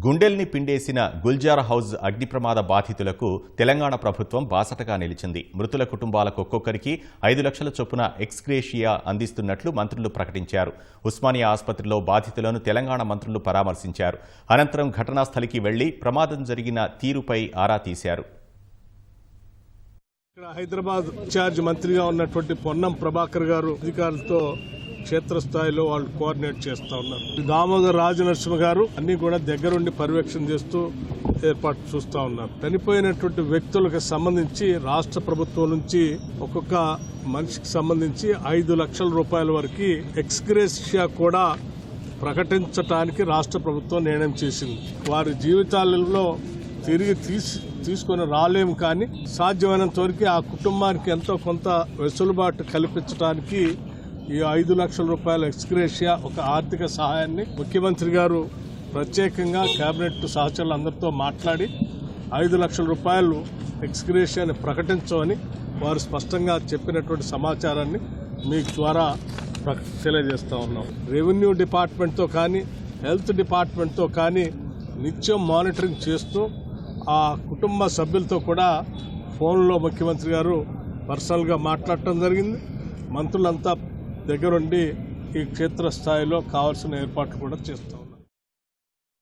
గుండెల్ని పిండేసిన గుల్జార్ హౌజ్ అగ్ని ప్రమాద బాధితులకు తెలంగాణ ప్రభుత్వం బాసటగా నిలిచింది. మృతుల కుటుంబాలకు ఒక్కొక్కరికి 5 లక్షల చొప్పున ఎక్స్గ్రేషియా అందిస్తున్నట్లు మంత్రులు ప్రకటించారు. ఉస్మానియా ఆసుపత్రిలో బాధితులను తెలంగాణ మంత్రులు పరామర్శించారు. అనంతరం ఘటనా స్థలికి వెళ్లి ప్రమాదం జరిగిన తీరుపై ఆరా తీశారు. హైదరాబాద్ ఇన్ఛార్జ్ మంత్రిగా ఉన్నటువంటి పొన్నం ప్రభాకర్ గారు అధికారులతో క్షేత్రస్థాయిలో వాళ్ళు కోఆర్డినేట్ చేస్తా ఉన్నారు. దామోదర్ రాజనరసింహ గారు అన్ని కూడా దగ్గరుండి పర్యవేక్షణ చేస్తూ ఏర్పాటు చూస్తా ఉన్నారు. చనిపోయినటువంటి వ్యక్తులకు సంబంధించి రాష్ట్ర ప్రభుత్వం నుంచి ఒక్కొక్క మనిషికి సంబంధించి 5 లక్షల రూపాయల వరకు ఎక్స్గ్రేషియా కూడా ప్రకటించడానికి రాష్ట్ర ప్రభుత్వం నిర్ణయం చేసింది. వారి జీవితాలలో తిరిగి తీసుకొని రాలేము, కానీ సాధ్యమైనంత వరకు ఆ కుటుంబానికి ఎంతో కొంత వెసులుబాటు కల్పించడానికి ఈ 5 లక్షల రూపాయల ఎక్స్గ్రేషియా ఒక ఆర్థిక సహాయాన్ని ముఖ్యమంత్రి గారు ప్రత్యేకంగా కేబినెట్ సహచరులందరితో మాట్లాడి 5 లక్షల రూపాయలు ఎక్స్గ్రేషియాని ప్రకటించమని వారు స్పష్టంగా చెప్పినటువంటి సమాచారాన్ని మీ ద్వారా తెలియజేస్తా ఉన్నాం. రెవెన్యూ డిపార్ట్మెంట్తో కానీ హెల్త్ డిపార్ట్మెంట్తో కానీ నిత్యం మానిటరింగ్ చేస్తూ ఆ కుటుంబ సభ్యులతో కూడా ఫోన్లో ముఖ్యమంత్రి గారు పర్సనల్గా మాట్లాడటం జరిగింది. మంత్రులంతా దగ్గరుండి ఈ క్షేత్రస్థాయిలో కావాల్సిన ఏర్పాట్లు కూడా చేస్తాం.